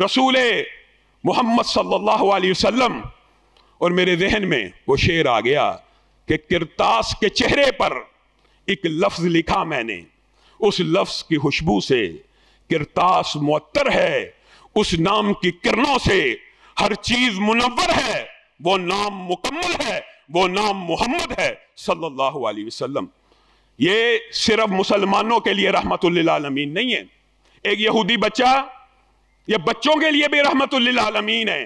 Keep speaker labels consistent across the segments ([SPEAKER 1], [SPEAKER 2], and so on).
[SPEAKER 1] रसूल मोहम्मद सल्लल्लाहु अलैहि वसल्लम, और मेरे जहन में वो शेर आ गया कि किरतास के चेहरे पर एक लफ्ज लिखा मैंने, उस लफ्ज की खुशबू से किरतास मुअत्तर है, उस नाम की किरणों से हर चीज मुनव्वर है, वो नाम मुकम्मल है, वो नाम मोहम्मद है सल्लल्लाहु अलैहि वसल्लम। ये सिर्फ मुसलमानों के लिए रहमतुल लिल आलमीन नहीं है, एक यहूदी बच्चा, ये बच्चों के लिए भी रहमतुल लिल आलमीन है।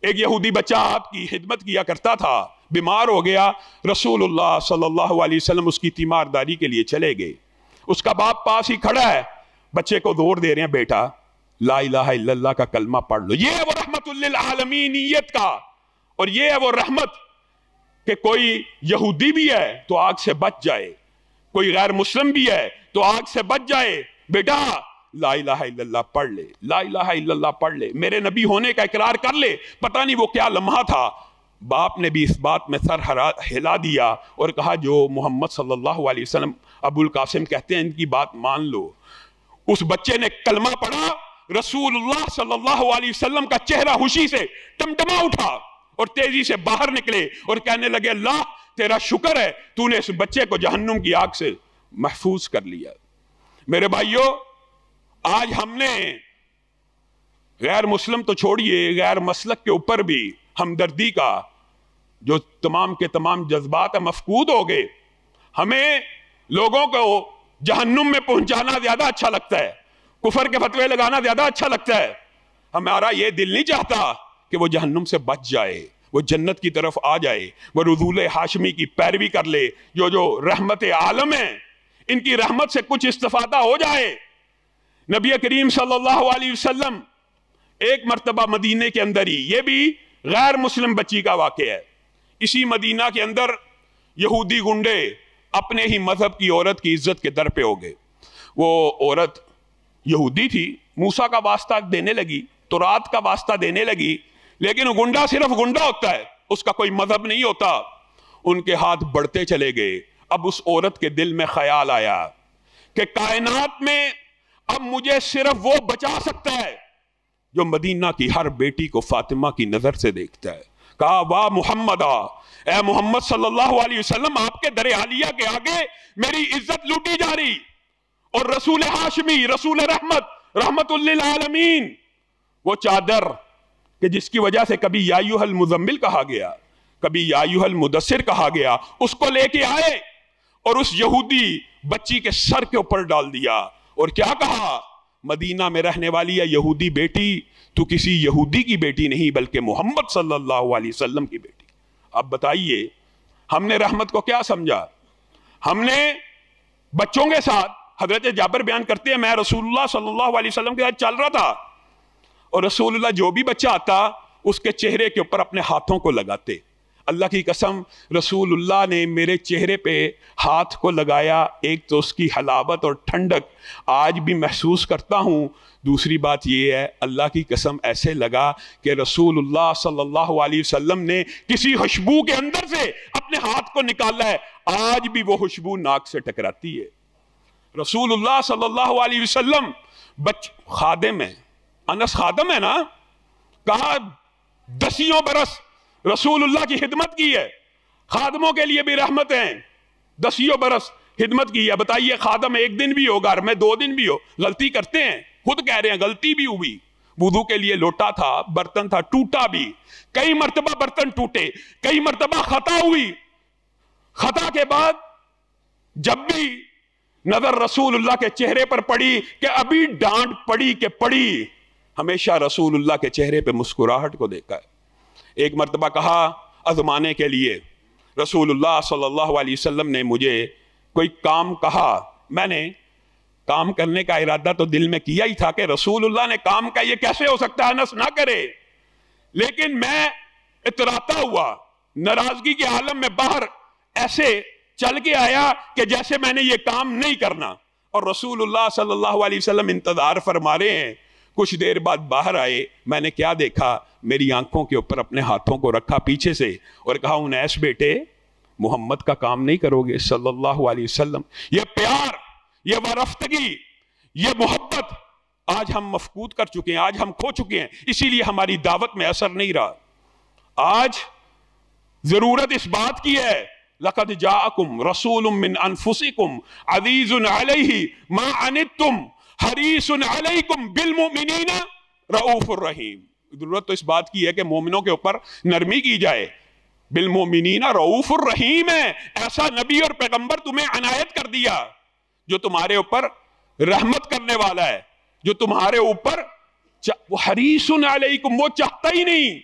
[SPEAKER 1] एक यहूदी बच्चा आपकी खिदमत किया करता था, बीमार हो गया, रसूलुल्लाह सल्लल्लाहु अलैहि वसल्लम उसकी तीमारदारी के लिए चले गए। उसका बाप पास ही खड़ा है, बच्चे को जोर दे रहे हैं, बेटा ला इलाहा इल्लल्लाह का कलमा पढ़ लो। ये है वो रहमतुल लिल आलमीनियत का, और ये है वो रहमत कि कोई यहूदी भी है तो आग से बच जाए, कोई गैर मुस्लिम भी है तो आग से बच जाए। बेटा ला इलाहा इल्लल्लाह पढ़ ले, ला इलाहा इल्लल्लाह पढ़ ले, मेरे नबी होने का इकरार कर ले। पता नहीं वो क्या लम्हा था, बाप ने भी इस बात में सर हिला दिया और कहा जो मोहम्मद सल्लल्लाहु अलैहि वसल्लम अबुल कासिम कहते हैं इनकी बात मान लो। उस बच्चे ने कलमा पढ़ा, रसूलुल्लाह सल्लल्लाहु अलैहि वसल्लम का चेहरा खुशी से टमटमा उठा और तेजी से बाहर निकले और कहने लगे अल्लाह तेरा शुक्र है तूने इस बच्चे को जहन्नुम की आग से महफूज कर लिया। मेरे भाइयों, आज हमने गैर मुस्लिम तो छोड़िए, गैर मसलक के ऊपर भी हमदर्दी का जो तमाम के तमाम जज्बात मफकूद हो गए। हमें लोगों को जहन्नुम में पहुंचाना ज्यादा अच्छा लगता है, कुफर के फतवे लगाना ज्यादा अच्छा लगता है। हमारा ये दिल नहीं चाहता कि वो जहन्नुम से बच जाए, वो जन्नत की तरफ आ जाए, वो रसूल हाशमी की पैरवी कर ले, जो रहमत आलम है, इनकी रहमत से कुछ इस्तिफादा हो जाए। नबी करीम सल्लल्लाहु अलैहि वसल्लम एक मर्तबा मदीने के अंदर ही, ये भी गैर मुस्लिम बच्ची का वाक़या है, इसी मदीना के अंदर यहूदी गुंडे अपने ही मजहब की औरत की इज्जत के दर पे हो गए। वो औरत यहूदी थी, मूसा का वास्ता देने लगी, तौरात का वास्ता देने लगी, लेकिन गुंडा सिर्फ गुंडा होता है, उसका कोई मजहब नहीं होता। उनके हाथ बढ़ते चले गए। अब उस औरत के दिल में ख्याल आया कि कायनात में अब मुझे सिर्फ वो बचा सकता है जो मदीना की हर बेटी को फातिमा की नजर से देखता है। कहा वाह मुहम्मदा, ए मोहम्मद सल्लल्लाहु अलैहि वसल्लम, आपके दरे आलिया के आगे मेरी इज्जत लूटी जा रही, और रसूल हाशमी, रसूल रहमत, रहमतुल लिल आलमीन, वो चादर कि जिसकी वजह से कभी या अय्युहल मुज़म्मिल कहा गया, कभी या अय्युहल मुदस्सिर कहा गया, उसको लेके आए और उस यहूदी बच्ची के सर के ऊपर डाल दिया और क्या कहा, मदीना में रहने वाली या यहूदी बेटी, तू किसी यहूदी की बेटी नहीं बल्कि मोहम्मद सल्लल्लाहु अलैहि वसल्लम की बेटी। अब बताइए हमने रहमत को क्या समझा? हमने बच्चों के साथ, हजरत जाबिर बयान करते हैं, मैं रसूलुल्लाह सल्लल्लाहु अलैहि वसल्लम के साथ चल रहा था और रसूलुल्लाह जो भी बच्चा आता उसके चेहरे के ऊपर अपने हाथों को लगाते। अल्लाह की कसम, रसूलुल्लाह ने मेरे चेहरे पे हाथ को लगाया, एक तो उसकी हलावत और ठंडक आज भी महसूस करता हूँ, दूसरी बात ये है अल्लाह की कसम ऐसे लगा कि रसूलुल्लाह सल्लल्लाहु अलैहि वसल्लम ने किसी खुशबू के अंदर से अपने हाथ को निकाला है, आज भी वो खुशबू नाक से टकराती है। रसूलुल्लाह सल्लल्लाहु अलैहि वसल्लम खादिम है, अनस खादम है ना, कहा 10 बरस रसूलुल्लाह की खिदमत की है, खादमों के लिए भी रहमत है, 10 बरस खिदमत की है। बताइए खादम एक दिन भी हो, घर में 2 दिन भी हो, गलती करते हैं, खुद कह रहे हैं गलती भी हुई, वुदू के लिए लोटा था, बर्तन था, टूटा भी, कई मर्तबा बर्तन टूटे, कई मर्तबा खता हुई, खता के बाद जब भी नजर रसूलुल्लाह के चेहरे पर पड़ी कि अभी डांट पड़ी कि पड़ी, हमेशा रसूलुल्लाह के चेहरे पे मुस्कुराहट को देखा है। एक मर्तबा कहा आजमाने के लिए, रसूलुल्लाह सल्लल्लाहु अलैहि वसल्लम ने मुझे कोई काम कहा, मैंने काम करने का इरादा तो दिल में किया ही था कि रसूलुल्लाह ने काम का ये कैसे हो सकता है, अनस ना करे, लेकिन मैं इतराता हुआ नाराजगी के आलम में बाहर ऐसे चल के आया कि जैसे मैंने ये काम नहीं करना, और रसूलुल्लाह सल्लल्लाहु अलैहि वसल्लम इंतजार फरमा रहे हैं। कुछ देर बाद बाहर आए, मैंने क्या देखा, मेरी आंखों के ऊपर अपने हाथों को रखा पीछे से और कहा उनैस बेटे मोहम्मद का काम नहीं करोगे सल्लल्लाहु अलैहि वसल्लम। ये प्यार, ये वरफ्तगी, ये मोहब्बत آج ہم مفقود کر چکے ہیں، آج ہم کھو چکے ہیں، اسی لیے ہماری دعوت میں اثر نہیں رہا۔ آج ضرورت اس بات کی ہے، لقد جاءکم رسول من انفسکم عزیز علیہ ما عنتم حریص علیکم بالمؤمنین رؤوف الرحیم۔ ضرورت تو اس بات کی ہے کہ مومنوں کے اوپر نرمی کی جائے، بالمؤمنین رؤوف الرحیم ہے، ایسا نبی اور پیغمبر تمہیں عنایت کر دیا جو تمہارے اوپر رحمت کرنے والا ہے، جو تمہارے اوپر حریص علیکم، وہ چاہتا ہی نہیں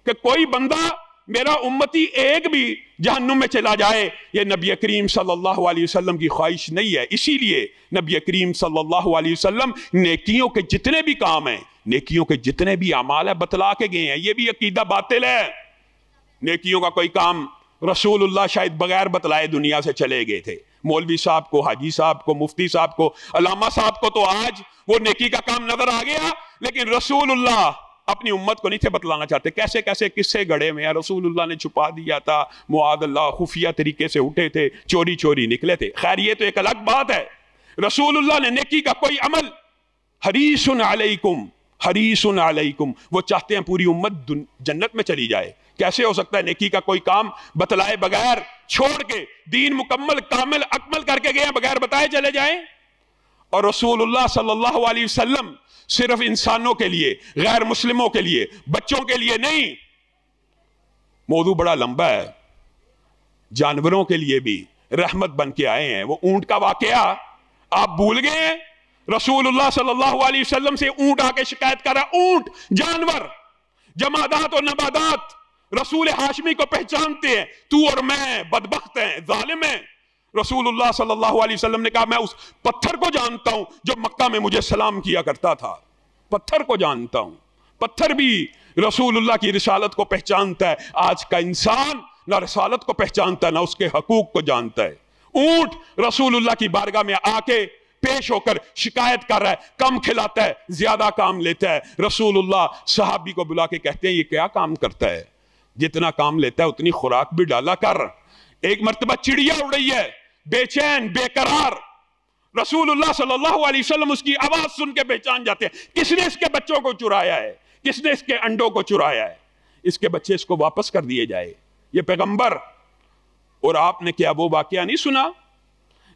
[SPEAKER 1] کہ کوئی بندہ میرا امتی ایک بھی جہنم میں چلا جائے۔ یہ نبی کریم صلی اللہ علیہ وسلم کی خواہش نہیں ہے، اسی لیے نبی کریم صلی اللہ علیہ وسلم نیکیوں کے جتنے بھی کام ہیں، نیکیوں کے جتنے بھی اعمال ہیں بتلا کے گئے ہیں۔ یہ بھی عقیدہ باطل ہے، نیکیوں کا کوئی کام رسول اللہ شاید بغیر بتلائے دنیا سے چلے گئے تھے۔ مولوی صاحب کو، حاجی صاحب کو، مفتی صاحب کو، علامہ صاحب کو تو آج وہ نیکی کا کام نظر آ گیا، لیکن رسول اللہ اپنی امت کو نہیں تھے بتلانا چاہتے۔ کیسے کیسے قصے گڑے میں رسول اللہ نے چھپا دیا تھا، معاذ اللہ خفیہ طریقے سے اٹھے تھے، چوری چوری نکلے تھے۔ خیر یہ تو ایک الگ بات ہے۔ رسول اللہ نے نیکی کا کوئی عمل، حریص علیکم، حریص علیکم، وہ چاہتے ہیں پوری امت جنت میں چلی جائے۔ کیسے ہو سکتا ہے نیکی کا کوئی کام بتلائے بغیر، چھوڑ کے دین مکمل کامل اکمل کر کے گئے بغیر بتائے چلے جائیں؟ اور رسول اللہ صلی اللہ علیہ وسلم صرف انسانوں کے لیے، غیر مسلموں کے لیے، بچوں کے لیے نہیں، موضوع بڑا لمبا ہے، جانوروں کے لیے بھی رحمت بن کے آئے ہیں۔ وہ اونٹ کا واقعہ آپ بھول گئے ہیں؟ رسول اللہ صلی اللہ علیہ وسلم سے اونٹ آ کے شکایت کر رہا، اونٹ جانور، جمادات اور نباتات رسول ہاشمی کو پہچانتے ہیں، تو اور میں بدبخت ہیں، ظالم ہیں۔ رسول اللہ صلی اللہ علیہ وسلم نے کہا میں اس پتھر کو جانتا ہوں جو مکہ میں مجھے سلام کیا کرتا تھا، پتھر کو جانتا ہوں۔ پتھر بھی رسول اللہ کی رسالت کو پہچانتا ہے۔ آج کا انسان نہ رسالت کو پہچانتا ہے نہ اس کے حقوق کو جانتا ہے۔ اونٹ رسول اللہ کی بارگاہ میں آ کے پیش ہو کر شکایت کر رہا ہے، کم کھلاتا ہے، زیادہ کام لیتا ہے۔ رسول اللہ صحابی کو بلا کے کہتے ہیں یہ کیا کام کرتا ہے، جتنا کام لیتا ہے اتنی خوراک بھی ڈالا کر۔ ایک مرتبہ چڑیا اڑ رہی ہے، بے چین بے قرار، رسول اللہ صلی اللہ علیہ وسلم اس کی آواز سن کے پہچان جاتے ہیں، کس نے اس کے بچوں کو چرایا ہے، کس نے اس کے انڈوں کو چرایا ہے، اس کے بچے اس کو واپس کر دیے جائے۔ یہ پیغمبر، اور آپ نے کیا وہ واقعہ نہیں سنا؟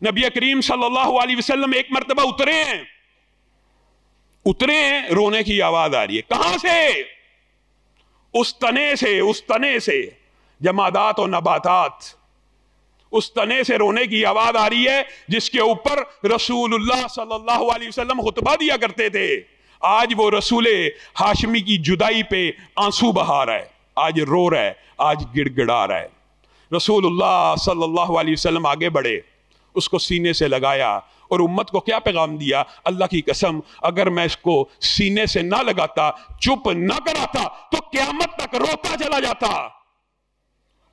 [SPEAKER 1] نبی کریم صلی اللہ علیہ وسلم ایک مرتبہ اترے ہیں، رونے کی آواز آ رہی ہے، کہاں سے؟ اس تنے سے جمادات اور نباتات، اس تنے سے رونے کی آواز آ رہی ہے جس کے اوپر رسول اللہ صلی اللہ علیہ وسلم خطبہ دیا کرتے تھے۔ آج وہ رسول ہاشمی کی جدائی پہ آنسو بہا رہا ہے، آج رو رہا ہے، آج گڑ گڑا رہا ہے۔ رسول اللہ صلی اللہ علیہ وسلم آگے بڑھے، اس کو سینے سے لگایا اور امت کو کیا پیغام دیا؟ اللہ کی قسم اگر میں اس کو سینے سے نہ لگاتا، چپ نہ کراتا تو قیامت تک روتا چلا جاتا،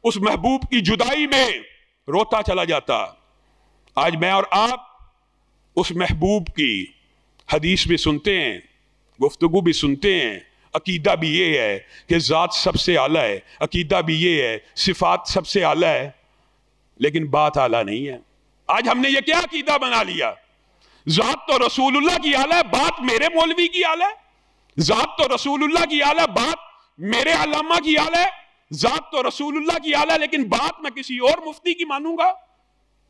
[SPEAKER 1] اس محبوب کی جدائی میں روتا چلا جاتا۔ آج میں اور آپ اس محبوب کی حدیث بھی سنتے ہیں، گفتگو بھی سنتے ہیں، عقیدہ بھی یہ ہے کہ ذات سب سے اعلیٰ ہے، عقیدہ بھی یہ ہے صفات سب سے اعلیٰ ہے، لیکن بات اعلیٰ نہیں ہے۔ آج ہم نے یہ کیا عقیدہ بنا لیا؟ ذات تو رسول اللہ کی اعلیٰ ہے، بات میرے مولوی کی اعلیٰ ہے، ذات تو رسول اللہ کی اعلیٰ، بات میرے علامہ کی اعلیٰ ہے، ذات تو رسول اللہ کی اعلیٰ لیکن بات میں کسی اور مفتی کی مانوں گا۔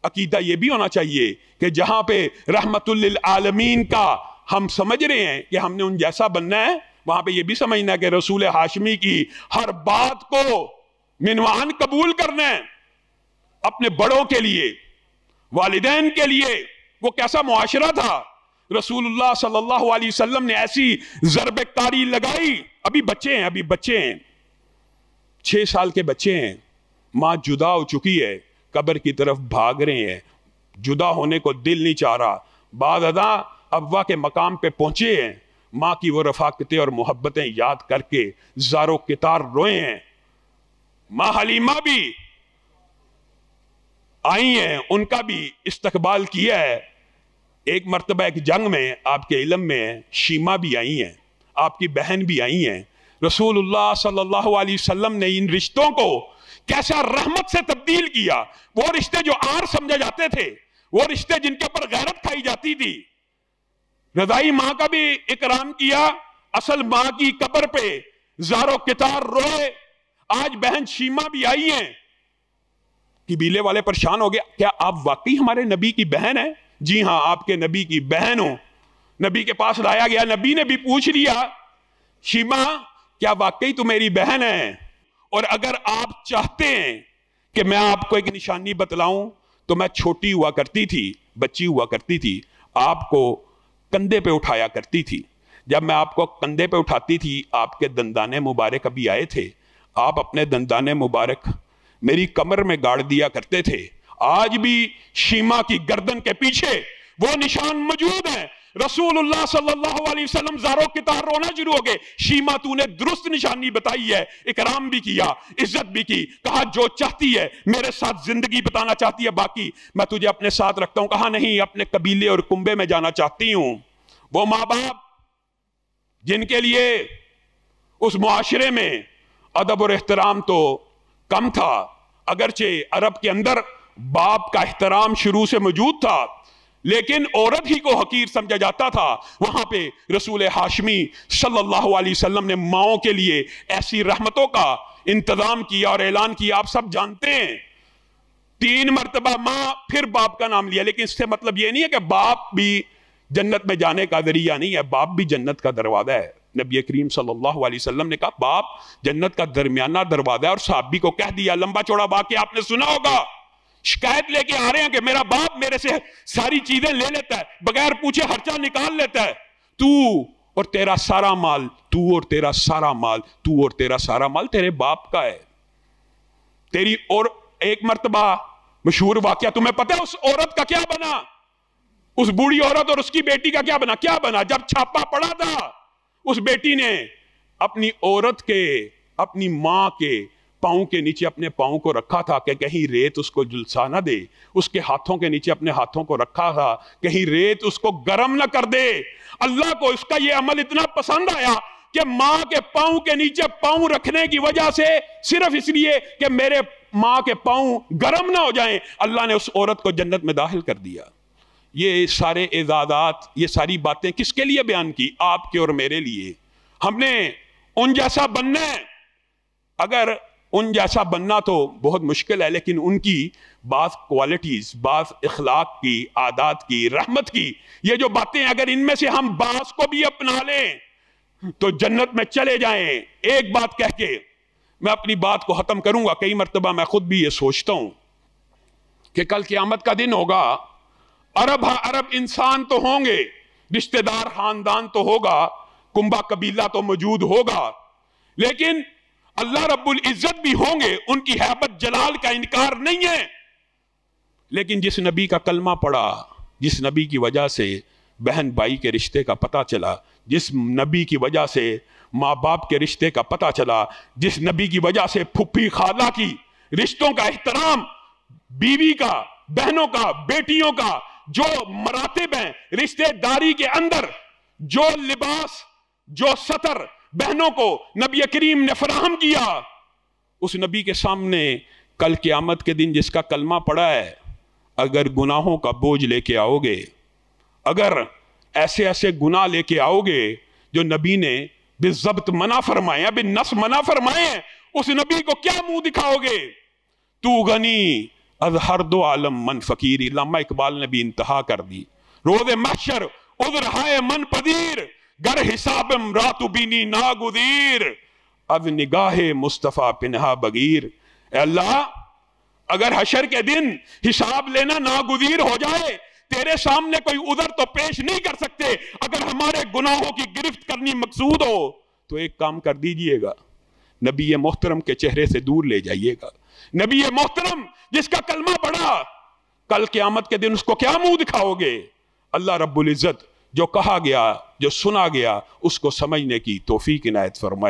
[SPEAKER 1] عقیدہ یہ بھی ہونا چاہیے کہ جہاں پہ رحمت للعالمین کا ہم سمجھ رہے ہیں کہ ہم نے ان جیسا بننا ہے، وہاں پہ یہ بھی سمجھنا ہے کہ رسول ہاشمی کی ہر بات کو منوان قبول کرنا ہے۔ اپنے بڑوں کے لیے، والدین کے لیے وہ کیسا معاشرہ تھا؟ رسول اللہ صلی اللہ علیہ وسلم نے ایسی ضرب کاری لگائی، ابھی بچے ہیں 6 سال کے بچے ہیں، ماں جدا ہو چکی ہے، قبر کی طرف بھاگ رہے ہیں، جدا ہونے کو دل نہیں چاہ رہا، بعد ازاں ابا کے مقام پہ پہنچے ہیں، ماں کی وہ رفاقتیں اور محبتیں یاد کر کے زارو کتار روئے ہیں۔ ماں حلیمہ بھی آئی ہیں، ان کا بھی استقبال کیا ہے۔ ایک مرتبہ ایک جنگ میں آپ کے علم میں شیمہ بھی آئی ہیں، آپ کی بہن بھی آئی ہیں۔ رسول اللہ صلی اللہ علیہ وسلم نے ان رشتوں کو کیسا رحمت سے تبدیل کیا۔ وہ رشتے جو آر سمجھے جاتے تھے، وہ رشتے جن کے اوپر غیرت کھائی جاتی تھی، रज़ाई माँ का भी इकराम किया, असल माँ की कब्र पे ज़ारो कितार रोए। आज बहन शीमा भी आई हैं, कबीले वाले परेशान हो गया, क्या आप वाकई हमारे नबी की बहन है? जी हां, आपके नबी की बहन हो। नबी के पास लाया गया, नबी ने भी पूछ लिया, शीमा क्या वाकई तू मेरी बहन है? और अगर आप चाहते हैं कि मैं आपको एक निशानी बतलाऊं, तो मैं छोटी हुआ करती थी, बच्ची हुआ करती थी, आपको कंधे पे उठाया करती थी। जब मैं आपको कंधे पे उठाती थी, आपके दंदाने मुबारक अभी आए थे, आप अपने दंदाने मुबारक मेरी कमर में गाड़ दिया करते थे। आज भी शीमा की गर्दन के पीछे वो निशान मौजूद है। रसूलुल्लाह सल्लल्लाहु अलैहि वसल्लम ज़ारो कितार रोना शुरू हो गए, शीमा तूने दुरुस्त निशानी बताई है, इकराम भी किया, इज्जत भी की। कहा जो चाहती है, मेरे साथ जिंदगी बिताना चाहती है, बाकी मैं तुझे अपने साथ रखता हूं। कहा नहीं, अपने कबीले और कुंबे में जाना चाहती हूं। वो माँ बाप जिनके लिए उस मुआशरे में अदब और एहतराम तो कम था, अगरचे अरब के अंदर बाप का एहतराम शुरू से मौजूद था, लेकिन औरत ही को हकीर समझा जाता था। वहां पे रसूल हाशमी सल्लल्लाहु अलैहि वसल्लम ने माओं के लिए ऐसी रहमतों का इंतजाम किया और ऐलान किया। आप सब जानते हैं, 3 मरतबा मां फिर बाप का नाम लिया, लेकिन इससे मतलब यह नहीं है कि बाप भी जन्नत में जाने का जरिया नहीं है, बाप भी जन्नत का दरवाजा है। नबी करीम सल्लल्लाहु अलैहि वसल्लम ने कहा बाप जन्नत का दरमियाना दरवाजा है, और साहबी को कह दिया, लंबा चौड़ा वाकया आपने सुना होगा, शिकायत लेके आ रहे हैं कि मेरा बाप मेरे से सारी चीजें ले लेता है, बगैर पूछे खर्चा निकाल लेता है, तू और तेरा सारा माल, तू और तेरा सारा माल, तू और तेरा सारा माल तेरे बाप का है, तेरी। और एक मर्तबा मशहूर वाकया तुम्हें पता है उस औरत का क्या बना, उस बूढ़ी औरत और उसकी बेटी का क्या बना? जब छापा पड़ा था, उस बेटी ने अपनी औरत के, अपनी मां के पांव के नीचे अपने पांव को रखा था कि कहीं रेत उसको झुलसा ना दे, उसके हाथों के नीचे अपने हाथों को रखा था कहीं रेत उसको गर्म ना कर दे। अल्लाह को इसका यह अमल इतना पसंद आया कि मां के पांव के नीचे पांव रखने की वजह से, सिर्फ इसलिए कि मेरे मां के पांव गर्म ना हो जाएं, अल्लाह ने उस औरत को जन्नत में दाखिल कर दिया। ये सारे एजादात, ये सारी बातें किसके लिए बयान की? आपके और मेरे लिए। हमने उन जैसा बनना है। अगर उन जैसा बनना तो बहुत मुश्किल है, लेकिन उनकी बात क्वालिटीज, बात इखलाक की, आदात की, रहमत की, ये जो बातें अगर इनमें से हम बास को भी अपना लें तो जन्नत में चले जाएं। एक बात कह के मैं अपनी बात को खत्म करूंगा। कई मरतबा मैं खुद भी ये सोचता हूं कि कल क़यामत का दिन होगा, अरब इंसान तो होंगे, रिश्तेदार खानदान तो होगा, कुंबा कबीला तो मौजूद होगा, लेकिन अल्लाह रब्बुल इज्जत भी होंगे, उनकी हैबत जलाल का इनकार नहीं है। लेकिन जिस नबी का कलमा पड़ा, जिस नबी की वजह से बहन भाई के रिश्ते का पता चला, जिस नबी की वजह से माँ बाप के रिश्ते का पता चला, जिस नबी की वजह से फुप्पी खाला की रिश्तों का एहतराम, बीवी का, बहनों का, बेटियों का जो मरातिब हैं रिश्तेदारी के अंदर, जो लिबास, जो सतर बहनों को नबी करीम ने फराहम किया, उस नबी के सामने कल क़यामत के दिन जिसका कलमा पड़ा है, अगर गुनाहों का बोझ लेके आओगे, अगर ऐसे ऐसे गुनाह लेके आओगे जो नबी ने बेज़ब्त मना फरमाए, बिन्नस मना फरमाए, उस नबी को क्या मुंह दिखाओगे? तू गनी अजहर दो आलम मन फकीर। अल्लामा इकबाल ने भी इंतहा कर दी। रोज़े महशर उज़्र हाय मन पदीर, गर हिसाब रातु बीनी नागुदीर, अब निगाहे मुस्तफ़ा पिन्हा बगीर। अल्लाह, अगर हशर के दिन हिसाब लेना नागुदीर हो जाए, तेरे सामने कोई उधर तो पेश नहीं कर सकते। अगर हमारे गुनाहों की गिरफ्त करनी मकसूद हो तो एक काम कर दीजिएगा, नबी मोहतरम के चेहरे से दूर ले जाइएगा। नबी मोहतरम जिसका कलमा पड़ा, कल क़यामत के दिन उसको क्या मुंह दिखाओगे? अल्लाह रब्बुल इज्जत जो कहा गया, जो सुना गया, उसको समझने की तौफीक इनायत फरमाए।